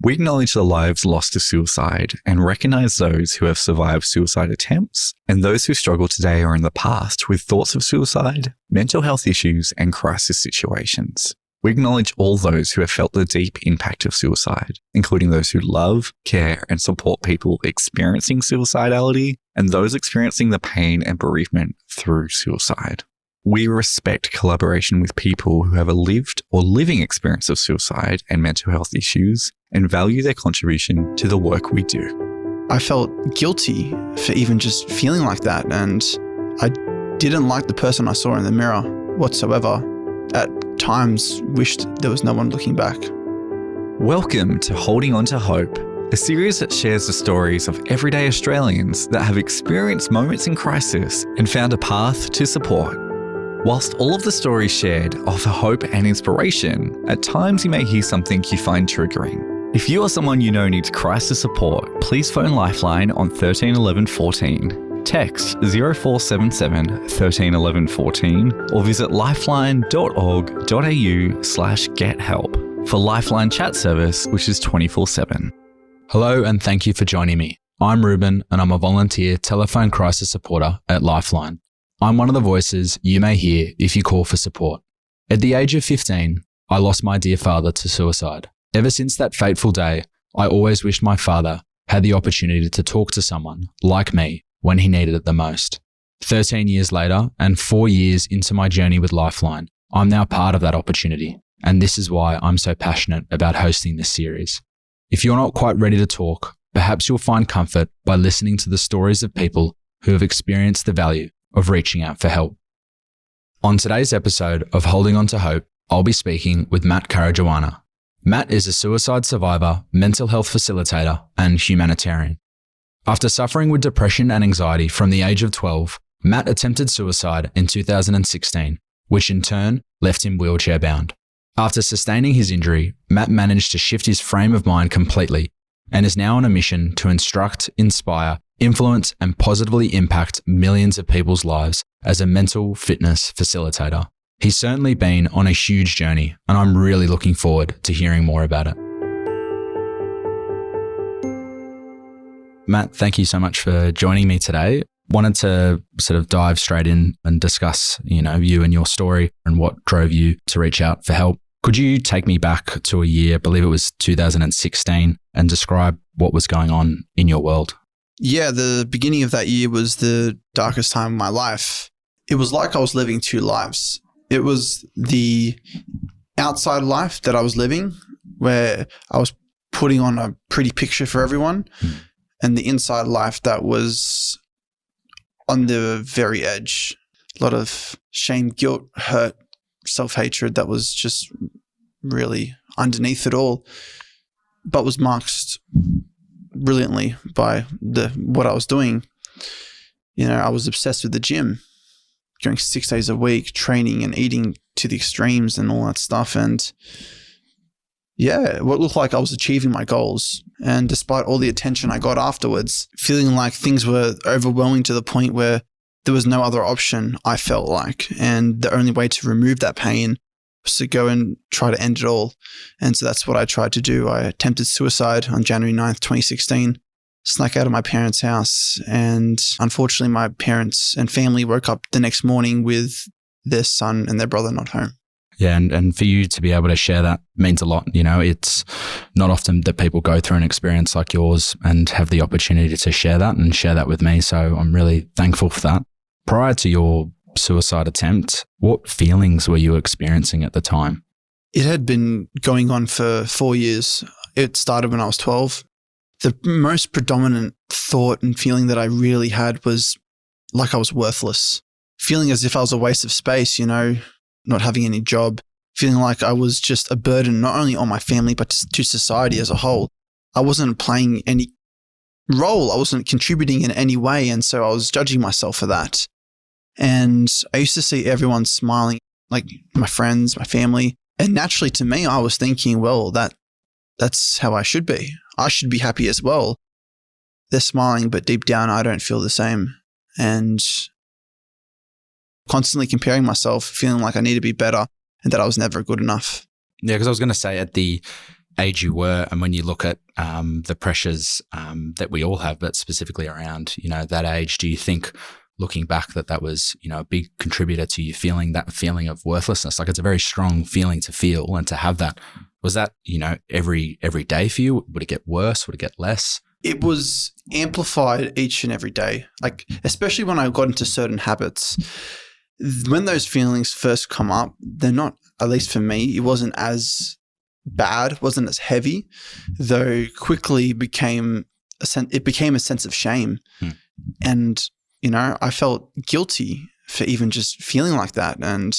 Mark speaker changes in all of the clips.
Speaker 1: We acknowledge the lives lost to suicide and recognize those who have survived suicide attempts and those who struggle today or in the past with thoughts of suicide, mental health issues, and crisis situations. We acknowledge all those who have felt the deep impact of suicide, including those who love, care, and support people experiencing suicidality and those experiencing the pain and bereavement through suicide. We respect collaboration with people who have a lived or living experience of suicide and mental health issues and value their contribution to the work we do.
Speaker 2: I felt guilty for even just feeling like that, and I didn't like the person I saw in the mirror whatsoever. At times, wished there was no one looking back.
Speaker 1: Welcome to Holding On to Hope, a series that shares the stories of everyday Australians that have experienced moments in crisis and found a path to support. Whilst all of the stories shared offer hope and inspiration, at times you may hear something you find triggering. If you or someone you know needs crisis support, please phone Lifeline on 13 11 14, text 0477 13 11 14, or visit lifeline.org.au/gethelp for Lifeline Chat Service, which is 24/7.
Speaker 3: Hello and thank you for joining me. I'm Ruben and I'm a volunteer telephone crisis supporter at Lifeline. I'm one of the voices you may hear if you call for support. At the age of 15, I lost my dear father to suicide. Ever since that fateful day, I always wished my father had the opportunity to talk to someone like me when he needed it the most. 13 years later and 4 years into my journey with Lifeline, I'm now part of that opportunity, and this is why I'm so passionate about hosting this series. If you're not quite ready to talk, perhaps you'll find comfort by listening to the stories of people who have experienced the value of reaching out for help. On today's episode of Holding On to Hope, I'll be speaking with Matt Karajuana. Matt is a suicide survivor, mental health facilitator, and humanitarian. After suffering with depression and anxiety from the age of 12, Matt attempted suicide in 2016, which in turn left him wheelchair-bound. After sustaining his injury, Matt managed to shift his frame of mind completely and is now on a mission to instruct, inspire, influence, and positively impact millions of people's lives as a mental fitness facilitator. He's certainly been on a huge journey, and I'm really looking forward to hearing more about it. Matt, thank you so much for joining me today. Wanted to sort of dive straight in and discuss, you and your story and what drove you to reach out for help. Could you take me back to a year, I believe it was 2016, and describe what was going on in your world?
Speaker 2: Yeah, the beginning of that year was the darkest time of my life. It was like I was living two lives. It was the outside life that I was living, where I was putting on a pretty picture for everyone, and the inside life that was on the very edge. A lot of shame, guilt, hurt, self-hatred that was just really underneath it all, but was masked brilliantly by what I was doing. I was obsessed with the gym, going 6 days a week, training and eating to the extremes and all that stuff. And yeah, what looked like I was achieving my goals. And despite all the attention I got afterwards, feeling like things were overwhelming to the point where there was no other option, I felt like. And the only way to remove that pain was to go and try to end it all. And so that's what I tried to do. I attempted suicide on January 9th, 2016, snuck out of my parents' house. And unfortunately, my parents and family woke up the next morning with their son and their brother not home.
Speaker 3: Yeah, and for you to be able to share that means a lot. It's not often that people go through an experience like yours and have the opportunity to share that with me. So I'm really thankful for that. Prior to your suicide attempt, what feelings were you experiencing at the time?
Speaker 2: It had been going on for 4 years. It started when I was 12. The most predominant thought and feeling that I really had was like I was worthless, feeling as if I was a waste of space, not having any job, feeling like I was just a burden, not only on my family, but to society as a whole. I wasn't playing any role. I wasn't contributing in any way. And so I was judging myself for that. And I used to see everyone smiling, like my friends, my family. And naturally to me, I was thinking, well, that's how I should be. I should be happy as well. They're smiling, but deep down, I don't feel the same. And constantly comparing myself, feeling like I need to be better and that I was never good enough.
Speaker 3: Yeah, because I was going to say at the age you were, and when you look at the pressures that we all have, but specifically around, that age, do you think, looking back, that was, a big contributor to you feeling that feeling of worthlessness? Like, it's a very strong feeling to feel, and to have that. Was that, every day for you? Would it get worse? Would it get less?
Speaker 2: It was amplified each and every day, like especially when I got into certain habits. When those feelings first come up, they're not, at least for me, it wasn't as bad, wasn't as heavy, though quickly became a sense of shame. And, I felt guilty for even just feeling like that. And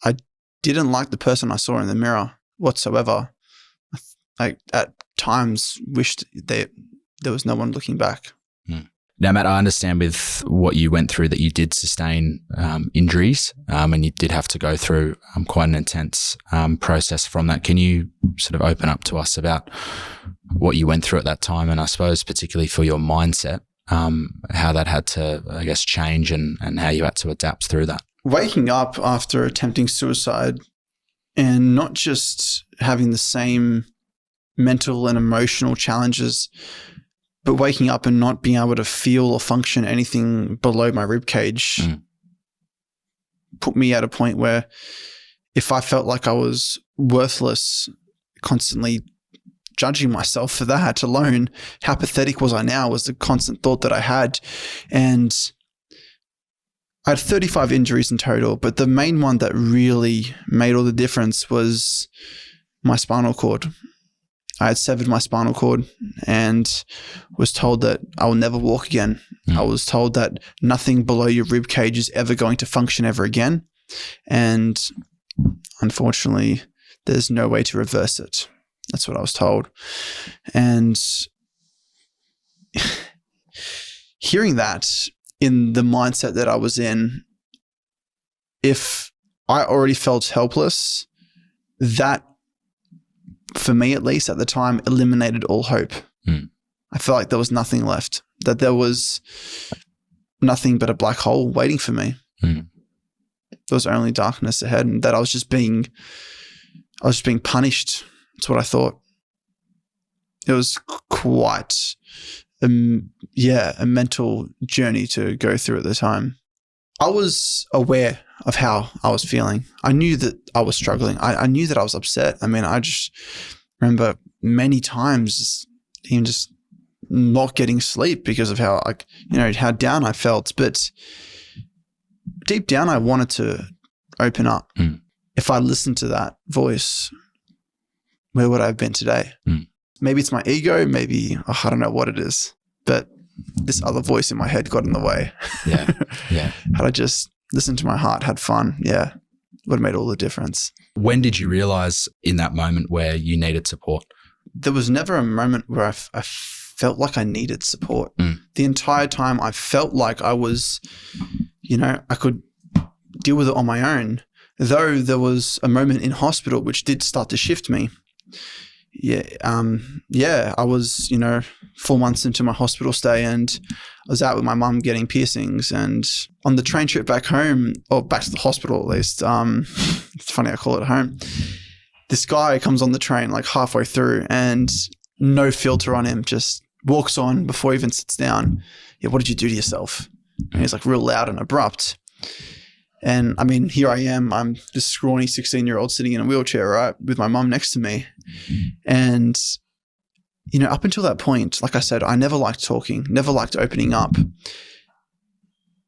Speaker 2: I didn't like the person I saw in the mirror whatsoever. I at times wished there was no one looking back.
Speaker 3: Now, Matt, I understand with what you went through that you did sustain injuries, and you did have to go through quite an intense process from that. Can you sort of open up to us about what you went through at that time, and I suppose particularly for your mindset, how that had to, I guess, change and how you had to adapt through that?
Speaker 2: Waking up after attempting suicide and not just having the same mental and emotional challenges, but waking up and not being able to feel or function anything below my ribcage put me at a point where if I felt like I was worthless, constantly judging myself for that alone, how pathetic was I now, was the constant thought that I had. And I had 35 injuries in total, but the main one that really made all the difference was my spinal cord. I had severed my spinal cord and was told that I will never walk again. I was told that nothing below your rib cage is ever going to function ever again. And unfortunately, there's no way to reverse it. That's what I was told. And hearing that in the mindset that I was in, if I already felt helpless, that, for me at least at the time, eliminated all hope. I felt like there was nothing left, that there was nothing but a black hole waiting for me. There was only darkness ahead, and that I was just being punished. That's what I thought. It was quite a mental journey to go through at the time. I was aware of how I was feeling. I knew that I was struggling. I knew that I was upset. I mean, I just remember many times even just not getting sleep because of how, how down I felt. But deep down, I wanted to open up. If I listened to that voice, where would I have been today? Maybe it's my ego. Maybe, I don't know what it is. But this other voice in my head got in the way. Yeah. Had I just listened to my heart, had fun, would have made all the difference.
Speaker 3: When did you realize in that moment where you needed support?
Speaker 2: There was never a moment where I felt like I needed support. The entire time I felt like I was, I could deal with it on my own, though there was a moment in hospital which did start to shift me. I was, 4 months into my hospital stay, and I was out with my mum getting piercings, and on the train trip back home, or back to the hospital at least, it's funny I call it home, this guy comes on the train like halfway through and no filter on him, just walks on before he even sits down. What did you do to yourself? And he's like real loud and abrupt. And I mean, here I am, I'm this scrawny 16-year-old sitting in a wheelchair, right, with my mum next to me. And, up until that point, like I said, I never liked talking, never liked opening up.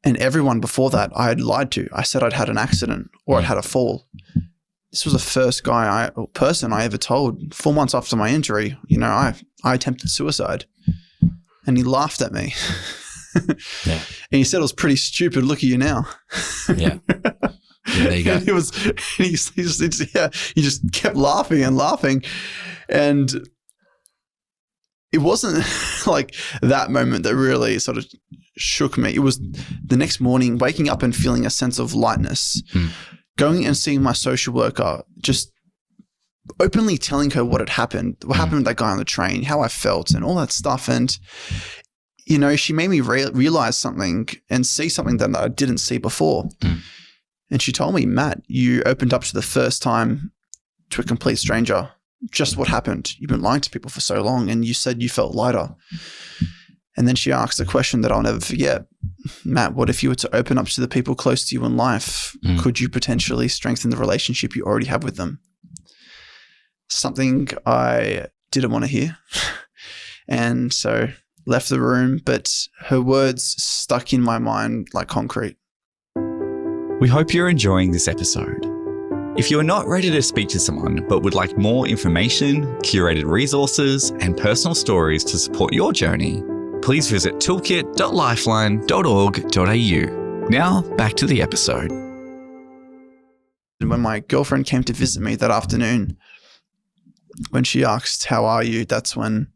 Speaker 2: And everyone before that I had lied to. I said I'd had an accident or I'd had a fall. This was the first person I ever told 4 months after my injury, I attempted suicide. And he laughed at me. And he said it was pretty stupid. Look at you now.
Speaker 3: Yeah, there you go.
Speaker 2: He just kept laughing and laughing. And it wasn't like that moment that really sort of shook me. It was the next morning, waking up and feeling a sense of lightness, going and seeing my social worker, just openly telling her what had happened, what happened with that guy on the train, how I felt and all that stuff. And she made me realize something and see something that I didn't see before. And she told me, Matt, you opened up for the first time to a complete stranger. just what happened? You've been lying to people for so long and you said you felt lighter. And then she asked a question that I'll never forget. Matt, what if you were to open up to the people close to you in life? Could you potentially strengthen the relationship you already have with them? Something I didn't want to hear. And so left the room, but her words stuck in my mind like concrete.
Speaker 1: We hope you're enjoying this episode. If you are not ready to speak to someone but would like more information, curated resources, and personal stories to support your journey, please visit toolkit.lifeline.org.au. Now, back to the episode.
Speaker 2: When my girlfriend came to visit me that afternoon, when she asked, "How are you?" that's when,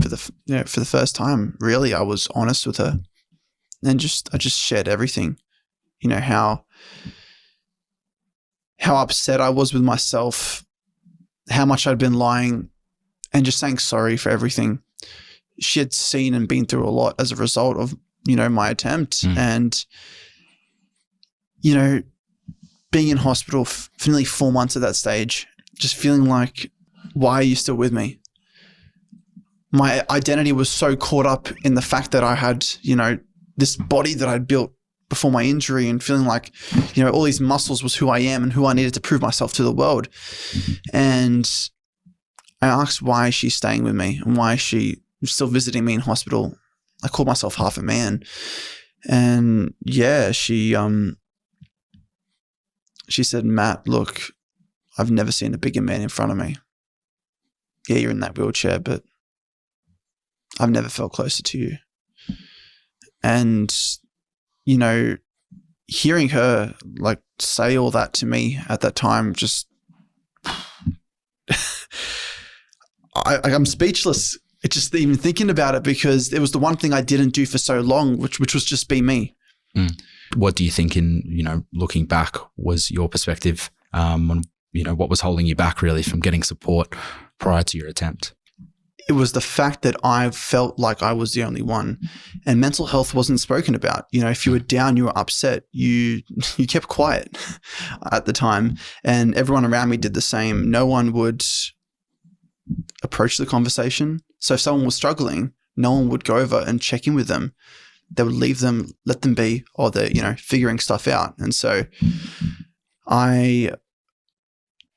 Speaker 2: for the first time, really, I was honest with her, and I just shared everything. How upset I was with myself, how much I'd been lying, and just saying sorry for everything. She had seen and been through a lot as a result of, my attempt. And, being in hospital for nearly 4 months at that stage, just feeling like, why are you still with me? My identity was so caught up in the fact that I had, this body that I'd built before my injury, and feeling like, all these muscles was who I am and who I needed to prove myself to the world. And I asked why she's staying with me and why she was still visiting me in hospital. I called myself half a man. And yeah, she said, "Matt, look, I've never seen a bigger man in front of me. Yeah, you're in that wheelchair, but I've never felt closer to you." And hearing her say all that to me at that time, just I'm speechless. It's just even thinking about it, because it was the one thing I didn't do for so long, which was just be me.
Speaker 3: What do you think, in looking back, was your perspective on what was holding you back really from getting support prior to your attempt?
Speaker 2: It was the fact that I felt like I was the only one, and mental health wasn't spoken about. If you were down, you were upset, you kept quiet at the time, and everyone around me did the same. No one would approach the conversation. So if someone was struggling, no one would go over and check in with them. They would leave them, let them be, or they're, figuring stuff out. And so I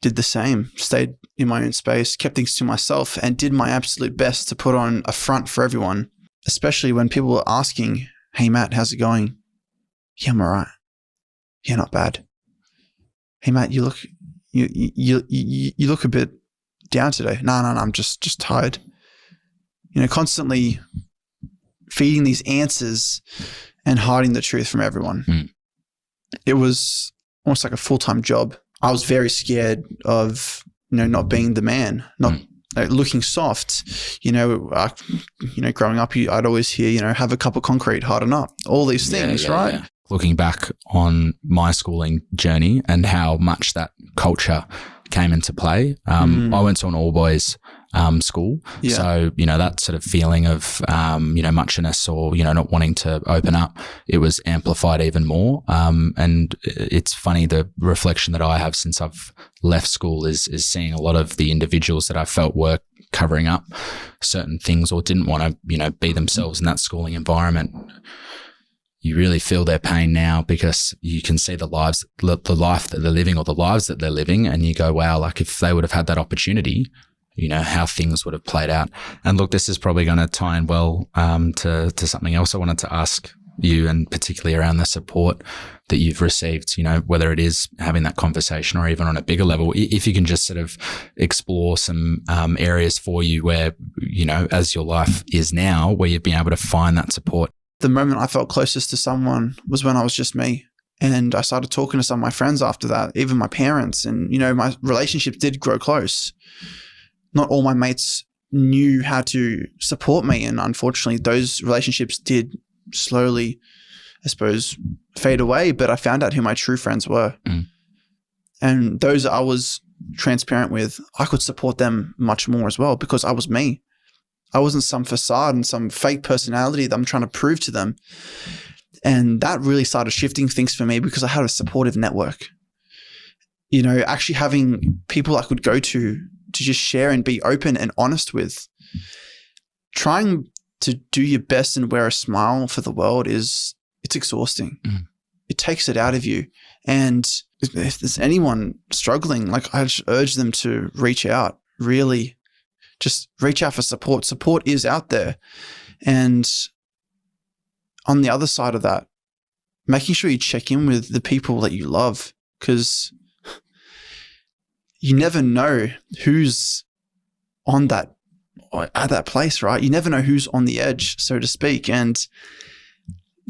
Speaker 2: did the same, stayed in my own space, kept things to myself, and did my absolute best to put on a front for everyone, especially when people were asking, "Hey, Matt, how's it going?" "Yeah, I'm all right." "Yeah, not bad." "Hey, Matt, you look a bit down today." No, I'm just tired. Constantly feeding these answers and hiding the truth from everyone. It was almost like a full-time job. I was very scared of, not being the man, not looking soft. Growing up, I'd always hear, "Have a cup of concrete, harden up," all these things, right?
Speaker 3: Yeah. Looking back on my schooling journey and how much that culture came into play, I went to an all-boys school.
Speaker 2: Yeah.
Speaker 3: So, that sort of feeling of, muchness or, not wanting to open up, it was amplified even more. And it's funny, the reflection that I have since I've left school is seeing a lot of the individuals that I felt were covering up certain things or didn't want to, be themselves in that schooling environment. You really feel their pain now, because you can see the life that they're living, or the lives that they're living, and you go, wow, if they would have had that opportunity, how things would have played out. And look, this is probably going to tie in well to something else I wanted to ask you, and particularly around the support that you've received, whether it is having that conversation or even on a bigger level. If you can just sort of explore some areas for you where, as your life is now, where you've been able to find that support.
Speaker 2: The moment I felt closest to someone was when I was just me. And I started talking to some of my friends after that, even my parents. And, my relationships did grow close. Not all my mates knew how to support me. And unfortunately, those relationships did slowly, I suppose, fade away. But I found out who my true friends were. And those I was transparent with, I could support them much more as well, because I was me. I wasn't some facade and some fake personality that I'm trying to prove to them. And that really started shifting things for me, because I had a supportive network. Actually having people I could go to to just share and be open and honest with. Trying to do your best and wear a smile for the world it's exhausting. It takes it out of you. And if there's anyone struggling, like, I just urge them to reach out. Really, just reach out for support. Support is out there. And on the other side of that, making sure you check in with the people that you love, because you never know who's on that, at that place, right? You never know who's on the edge, so to speak. And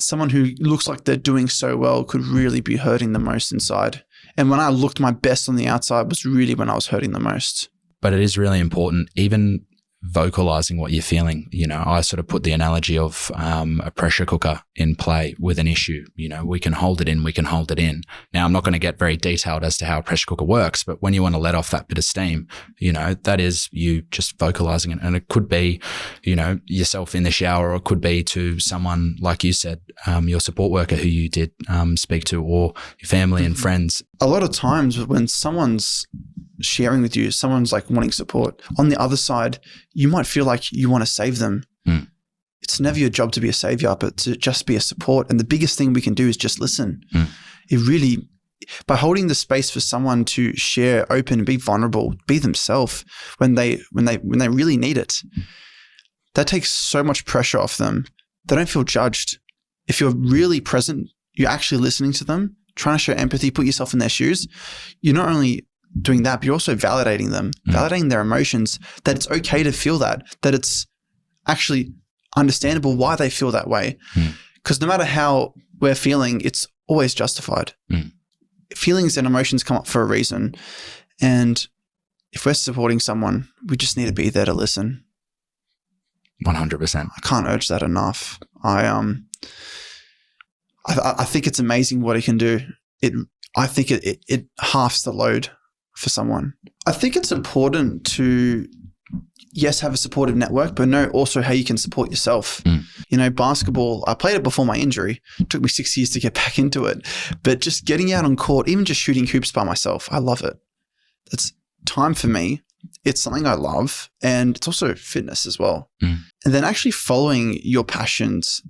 Speaker 2: someone who looks like they're doing so well could really be hurting the most inside. And when I looked my best on the outside was really when I was hurting the most.
Speaker 3: But it is really important, even vocalizing what you're feeling. You know, I sort of put the analogy of a pressure cooker in play with an issue. You know, we can hold it in, we can hold it in. Now, I'm not going to get very detailed as to how a pressure cooker works, but when you want to let off that bit of steam, you know, that is you just vocalizing it. And it could be, you know, yourself in the shower, or it could be to someone, like you said, your support worker who you did speak to, or your family and friends.
Speaker 2: A lot of times when someone's sharing with you, someone's like wanting support, on the other side, you might feel like you want to save them. It's never your job to be a savior, but to just be a support. And the biggest thing we can do is just listen. It really, by holding the space for someone to share, open, be vulnerable, be themselves when they really need it, that takes so much pressure off them. They don't feel judged. If you're really present, you're actually listening to them, trying to show empathy, put yourself in their shoes, you're not only doing that, but you're also validating them, validating their emotions, that it's okay to feel that it's actually understandable why they feel that way. Because no matter how we're feeling, it's always justified. Feelings and emotions come up for a reason. And if we're supporting someone, we just need to be there to listen.
Speaker 3: 100%.
Speaker 2: I can't urge that enough. I think it's amazing what it can do. I think it halves the load for someone. I think it's important to, yes, have a supportive network, but know also how you can support yourself. You know, basketball, I played it before my injury. It took me 6 years to get back into it. But just getting out on court, even just shooting hoops by myself, I love it. It's time for me. It's something I love. And it's also fitness as well. And then actually following your passions,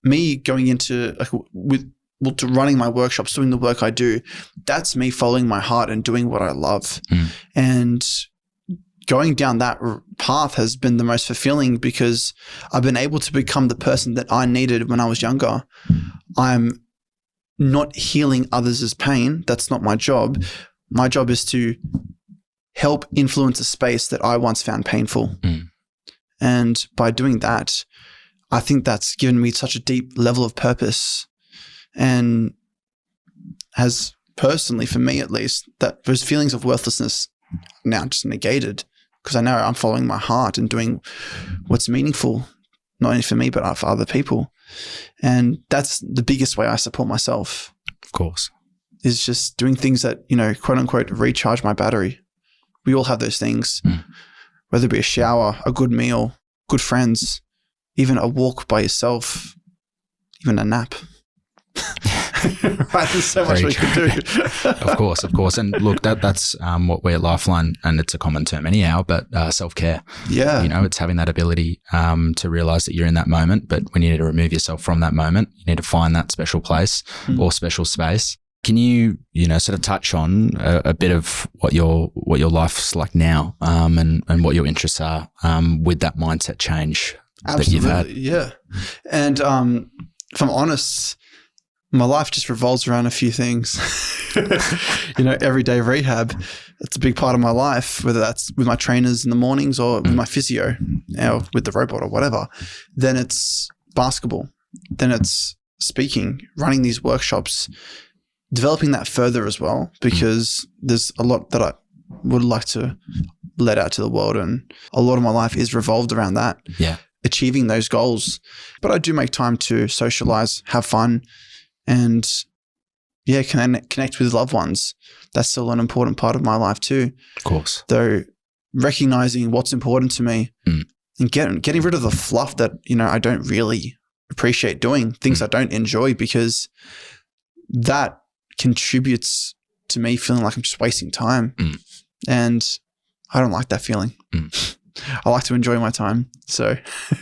Speaker 2: me going into to running my workshops, doing the work I do, that's me following my heart and doing what I love. And going down that path has been the most fulfilling because I've been able to become the person that I needed when I was younger. I'm not healing others' pain. That's not my job. My job is to help influence a space that I once found painful. And by doing that, I think that's given me such a deep level of purpose, and has personally, for me at least, that those feelings of worthlessness now just negated, because I know I'm following my heart and doing what's meaningful, not only for me, but for other people. And that's the biggest way I support myself.
Speaker 3: Of course.
Speaker 2: Is just doing things that, you know, quote unquote, recharge my battery. We all have those things, whether it be a shower, a good meal, good friends, even a walk by yourself, even a nap. Right, there's so much we can do.
Speaker 3: Of course. And look, that's what we at Lifeline, and it's a common term anyhow, but self-care.
Speaker 2: Yeah.
Speaker 3: You know, it's having that ability to realize that you're in that moment, but when you need to remove yourself from that moment, you need to find that special place or special space. Can you sort of touch on a bit of what your life's like now, and what your interests are with that mindset change that you've had?
Speaker 2: Yeah. And if I'm honest, my life just revolves around a few things. Everyday rehab, it's a big part of my life, whether that's with my trainers in the mornings or with my physio, or with the robot or whatever. Then it's basketball. Then it's speaking, running these workshops, developing that further as well, because there's a lot that I would like to let out to the world, and a lot of my life is revolved around that.
Speaker 3: Yeah.
Speaker 2: Achieving those goals. But I do make time to socialize, have fun, and connect with loved ones. That's still an important part of my life too.
Speaker 3: Of course.
Speaker 2: Though recognizing what's important to me and getting rid of the fluff that, I don't really appreciate doing, things I don't enjoy, because that contributes to me feeling like I'm just wasting time. And I don't like that feeling. I like to enjoy my time. So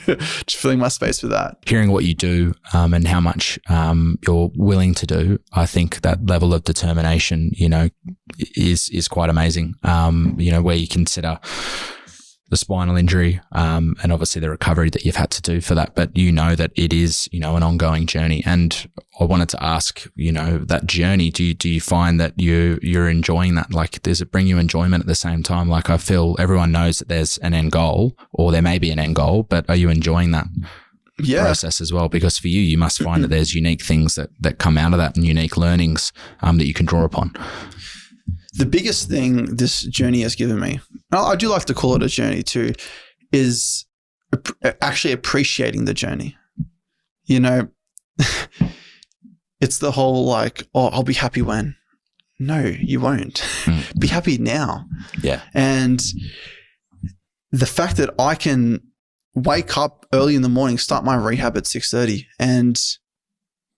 Speaker 2: just filling my space with that.
Speaker 3: Hearing what you do and how much you're willing to do, I think that level of determination, is quite amazing. Where you consider the spinal injury and obviously the recovery that you've had to do for that, but that it is, an ongoing journey. And I wanted to ask, that journey, do you find that you're enjoying that? Like, does it bring you enjoyment at the same time? Like, I feel everyone knows that there's an end goal, or there may be an end goal, but are you enjoying that process as well? Because for you must find that there's unique things that come out of that and unique learnings that you can draw upon.
Speaker 2: The biggest thing this journey has given me, I do like to call it a journey too, is actually appreciating the journey. It's the whole like, I'll be happy when. No, you won't. Be happy now.
Speaker 3: Yeah.
Speaker 2: And the fact that I can wake up early in the morning, start my rehab at 6:30 and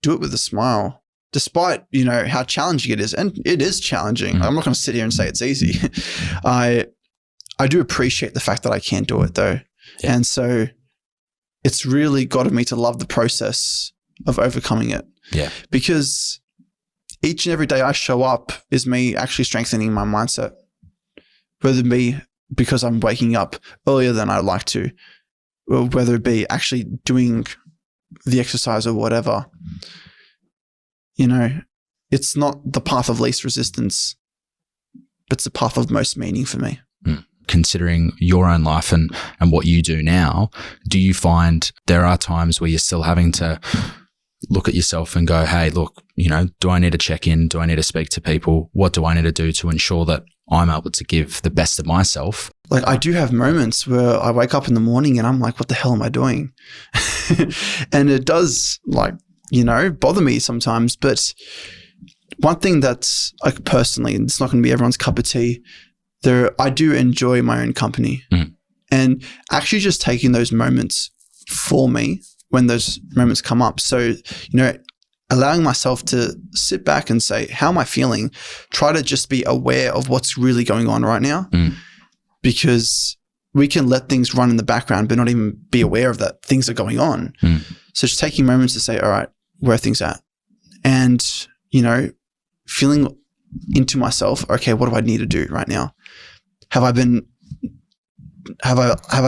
Speaker 2: do it with a smile, despite, how challenging it is. And it is challenging. I'm not going to sit here and say it's easy. I do appreciate the fact that I can do it though. Yeah. And so it's really gotten me to love the process of overcoming it.
Speaker 3: Yeah.
Speaker 2: Because each and every day I show up is me actually strengthening my mindset, whether it be because I'm waking up earlier than I'd like to, or whether it be actually doing the exercise or whatever. It's not the path of least resistance, but it's the path of most meaning for me.
Speaker 3: Considering your own life and what you do now, do you find there are times where you're still having to look at yourself and go, hey, look, do I need to check in? Do I need to speak to people? What do I need to do to ensure that I'm able to give the best of myself?
Speaker 2: Like, I do have moments where I wake up in the morning and I'm like, what the hell am I doing? And it does bother me sometimes. But one thing that's like personally, it's not going to be everyone's cup of tea. I do enjoy my own company, and actually just taking those moments for me when those moments come up. So, allowing myself to sit back and say, how am I feeling? Try to just be aware of what's really going on right now, because we can let things run in the background, but not even be aware of that things are going on. So just taking moments to say, all right, where are things at? And, feeling into myself, okay, what do I need to do right now? Have I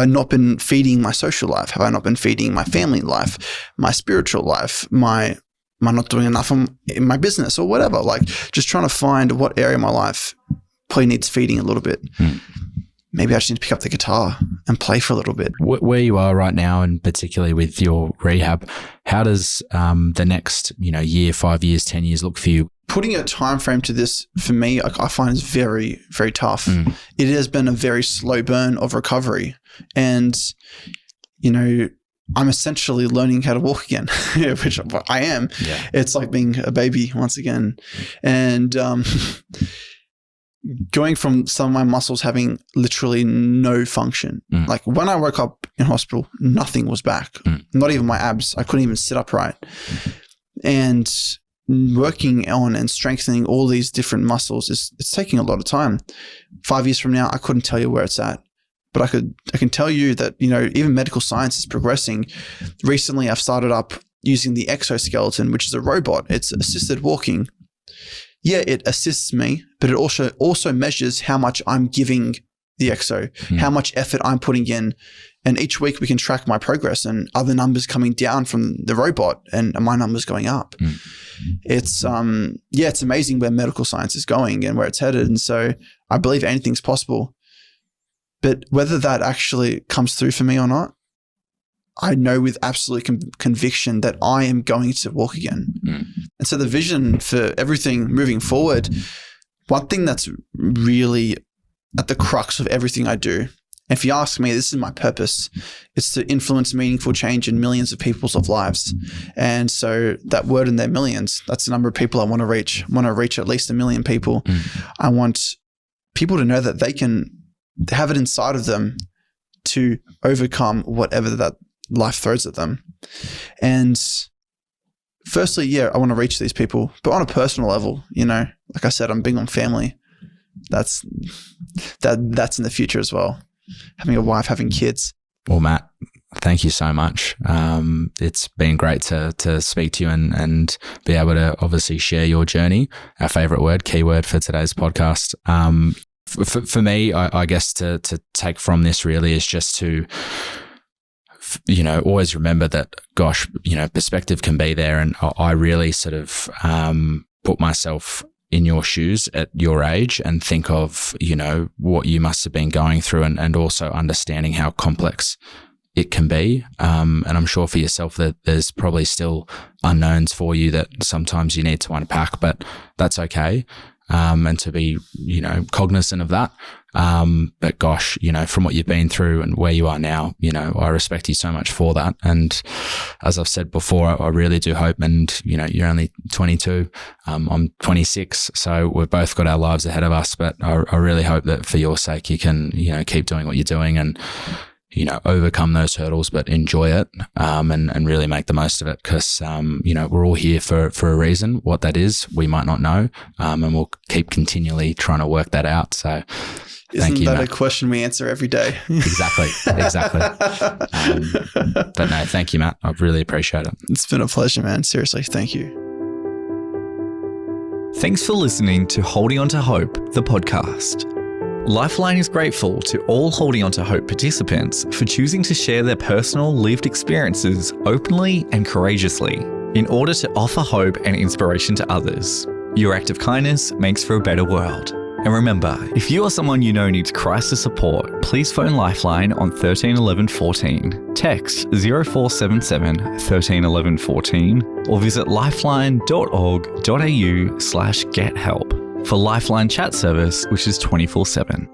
Speaker 2: not been feeding my social life? Have I not been feeding my family life, my spiritual life? Am I not doing enough in my business or whatever? Like, just trying to find what area of my life probably needs feeding a little bit. Maybe I just need to pick up the guitar and play for a little bit.
Speaker 3: Where you are right now, and particularly with your rehab, how does the next year, 5 years, 10 years look for you?
Speaker 2: Putting a time frame to this for me, I find is very, very tough. It has been a very slow burn of recovery, and I'm essentially learning how to walk again, which I am.
Speaker 3: Yeah.
Speaker 2: It's like being a baby once again, and going from some of my muscles having literally no function. Like, when I woke up in hospital, nothing was back. Not even my abs. I couldn't even sit upright. And working on and strengthening all these different muscles it's taking a lot of time. 5 years from now, I couldn't tell you where it's at, but I can tell you that, even medical science is progressing. Recently, I've started up using the exoskeleton, which is a robot. It's assisted walking. Yeah, it assists me, but it also measures how much I'm giving the exo, how much effort I'm putting in. And each week we can track my progress, and other numbers coming down from the robot and my numbers going up. It's it's amazing where medical science is going and where it's headed. And so I believe anything's possible. But whether that actually comes through for me or not, I know with absolute conviction that I am going to walk again. And so the vision for everything moving forward, one thing that's really at the crux of everything I do, and if you ask me, this is my purpose, it's to influence meaningful change in millions of people's lives. And so that word in their millions, that's the number of people I want to reach. I want to reach at least 1 million people. I want people to know that they can have it inside of them to overcome whatever that life throws at them. And firstly, I want to reach these people, but on a personal level, like I said, I'm big on family. that's in the future as well. Having a wife, having kids.
Speaker 3: Well, Matt, thank you so much. It's been great to speak to you and be able to obviously share your journey. Our favorite word, keyword for today's podcast. For me, I guess to take from this really is just to, always remember that, gosh, perspective can be there. And I really sort of put myself in your shoes at your age and think of, what you must have been going through and also understanding how complex it can be. And I'm sure for yourself that there's probably still unknowns for you that sometimes you need to unpack, but that's okay. And to be, cognizant of that. But gosh, from what you've been through and where you are now, I respect you so much for that. And as I've said before, I really do hope, and, you're only 22, I'm 26. So we've both got our lives ahead of us, but I really hope that for your sake, you can, keep doing what you're doing and, overcome those hurdles, but enjoy it, and really make the most of it. Cause, we're all here for a reason. What that is, we might not know. And we'll keep continually trying to work that out. So thank you.
Speaker 2: Isn't that
Speaker 3: Matt.
Speaker 2: a question we answer every day?
Speaker 3: Exactly. But no, thank you, Matt. I really appreciate it.
Speaker 2: It's been a pleasure, man. Seriously. Thank you.
Speaker 1: Thanks for listening to Holding On to Hope, the podcast. Lifeline is grateful to all Holding On to Hope participants for choosing to share their personal lived experiences openly and courageously in order to offer hope and inspiration to others. Your act of kindness makes for a better world. And remember, if you or someone you know needs crisis support, please phone Lifeline on 13 11 14, text 0477 13 11 14, or visit lifeline.org.au/gethelp for Lifeline Chat Service, which is 24/7.